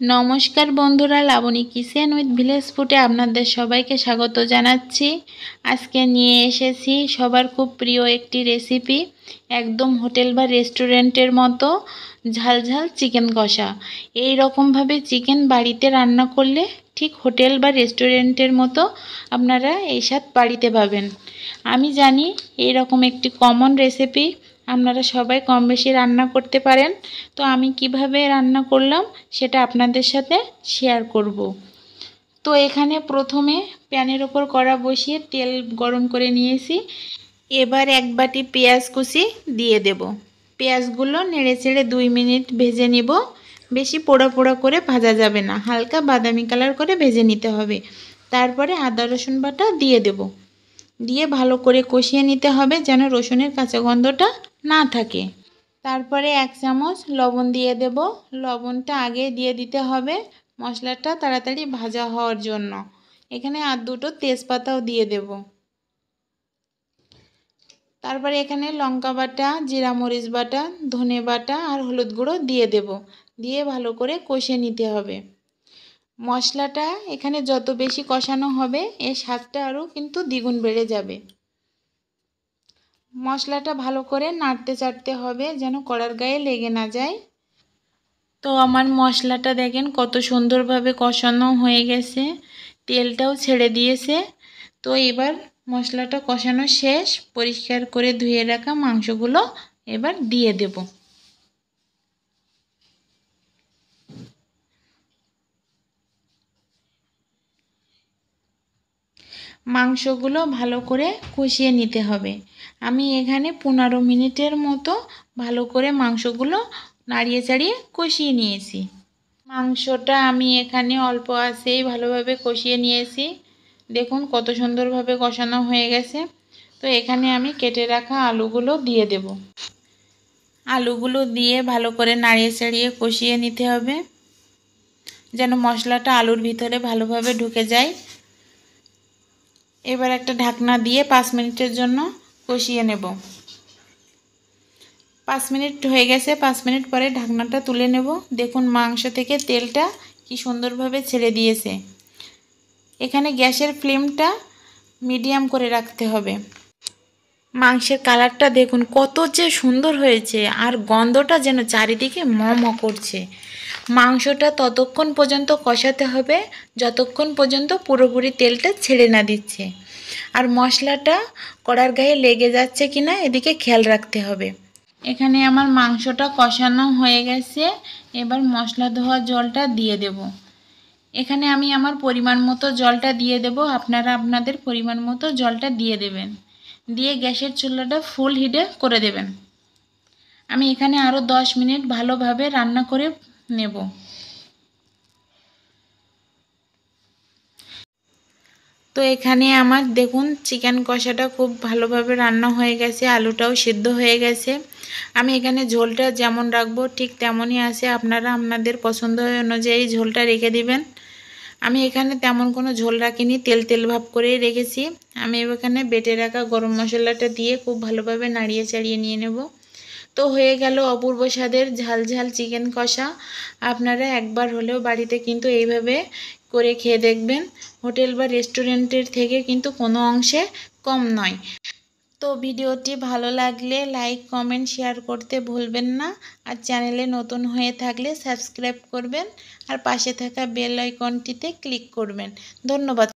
নমস্কার বন্ধুরা, Laboni kitchen with village ফুডে আপনাদের সবাইকে স্বাগত জানাচ্ছি। আজকে নিয়ে এসেছি সবার খুব প্রিয় একটি রেসিপি, একদম হোটেল বা রেস্টুরেন্টের মতো ঝালঝাল চিকেন কষা। এই রকমভাবে চিকেন বাড়িতে রান্না করলে ঠিক হোটেল বা রেস্টুরেন্টের মতো আপনারা এই স্বাদ বাড়িতে পাবেন। আমি জানি এই রকম একটি কমন রেসিপি আপনারা সবাই কম বেশি রান্না করতে পারেন। তো আমি কিভাবে রান্না করলাম সেটা আপনাদের সাথে শেয়ার করব। তো এখানে প্রথমে প্যানের ওপর কড়া বসিয়ে তেল গরম করে নিয়েছি। এবার এক বাটি পেঁয়াজ কুচি দিয়ে দেব। পেঁয়াজগুলো নেড়ে চেড়ে 2 মিনিট ভেজে নিব। বেশি পোড়া পোড়া করে ভাজা যাবে না, হালকা বাদামি কালার করে ভেজে নিতে হবে। তারপরে আদা রসুন বাটা দিয়ে দেব। দিয়ে ভালো করে কষিয়ে নিতে হবে যেন রসুনের কাঁচা গন্ধটা না থাকে। তারপরে 1 চামচ লবণ দিয়ে দেব। লবণটা আগে দিয়ে দিতে হবে মশলাটা তাড়াতাড়ি ভাজা হওয়ার জন্য। এখানে আর 2টো তেজপাতাও দিয়ে দেব। তারপরে এখানে লঙ্কা বাটা, জিরা মরিচ বাটা, ধনে বাটা আর হলুদ গুঁড়ো দিয়ে দেব। দিয়ে ভালো করে কষিয়ে নিতে হবে। মশলাটা এখানে যত বেশি কষানো হবে এর স্বাদটা আরও কিন্তু দ্বিগুণ বেড়ে যাবে। মশলাটা ভালো করে নাড়তে চাড়তে হবে যেন কড়ার গায়ে লেগে না যায়। তো আমার মশলাটা দেখেন কত সুন্দরভাবে কষানো হয়ে গেছে, তেলটাও ছেড়ে দিয়েছে। তো এবার মশলাটা কষানো শেষ, পরিষ্কার করে ধুয়ে রাখা মাংসগুলো এবার দিয়ে দেব। মাংসগুলো ভালো করে কষিয়ে নিতে হবে। আমি এখানে 15 মিনিটের মতো ভালো করে মাংসগুলো নাড়িয়ে চাড়িয়ে কষিয়ে নিয়েছি। মাংসটা আমি এখানে অল্প আঁচেই ভালোভাবে কষিয়ে নিয়েছি। দেখুন কত সুন্দরভাবে কষানো হয়ে গেছে। তো এখানে আমি কেটে রাখা আলুগুলো দিয়ে দেব। আলুগুলো দিয়ে ভালো করে নাড়িয়ে চাড়িয়ে কষিয়ে নিতে হবে যেন মশলাটা আলুর ভিতরে ভালোভাবে ঢুকে যায়। এবার একটা ঢাকনা দিয়ে 5 মিনিটের জন্য কষিয়ে নেব। 5 মিনিট হয়ে গেছে। 5 মিনিট পরে ঢাকনাটা তুলে নেব। দেখুন মাংস থেকে তেলটা কি সুন্দরভাবে ছেড়ে দিয়েছে। এখানে গ্যাসের ফ্লেমটা মিডিয়াম করে রাখতে হবে। মাংসের কালারটা দেখুন কত যে সুন্দর হয়েছে, আর গন্ধটা যেন চারিদিকে ম করছে। মাংসটা ততক্ষণ পর্যন্ত কষাতে হবে যতক্ষণ পর্যন্ত পুরোপুরি তেলটা ছেড়ে না দিচ্ছে। আর মশলাটা কড়ার গায়ে লেগে যাচ্ছে কিনা এদিকে খেয়াল রাখতে হবে। এখানে আমার মাংসটা কষানো হয়ে গেছে। এবার মশলা ধোয়া জলটা দিয়ে দেব। এখানে আমি আমার পরিমাণ মতো জলটা দিয়ে দেব। আপনারা আপনাদের পরিমাণ মতো জলটা দিয়ে দেবেন। দিয়ে গ্যাসের চুলাটা ফুল হিটে করে দেবেন। আমি এখানে আরও 10 মিনিট ভালোভাবে রান্না করে নেব। তো এখানে আমার দেখুন চিকেন কষাটা খুব ভালোভাবে রান্না হয়ে গেছে, আলুটাও সিদ্ধ হয়ে গেছে। আমি এখানে ঝোলটা যেমন রাখবো ঠিক তেমনই আছে, আপনারা আপনাদের পছন্দ অনুযায়ী ঝোলটা রেখে দিবেন। আমি এখানে তেমন কোনো ঝোল রাখিনি, তেল তেল ভাব করেই রেখেছি। আমি এখানে বেটে রাখা গরম মশলাটা দিয়ে খুব ভালোভাবে নাড়িয়ে চাড়িয়ে নিয়ে নেব। তো হয়ে গেল অপূর্ব স্বাদের ঝাল ঝাল চিকেন কষা। আপনারা একবার হলেও বাড়িতে কিন্তু এইভাবে করে খেয়ে দেখবেন। হোটেল বা রেস্টুরেন্টের থেকে কিন্তু কোনো অংশে কম নয়। তো ভিডিওটি ভালো লাগলে লাইক কমেন্ট শেয়ার করতে ভুলবেন না। আর চ্যানেলে নতুন হয়ে থাকলে সাবস্ক্রাইব করবেন আর পাশে থাকা বেল আইকনটিতে ক্লিক করবেন। ধন্যবাদ।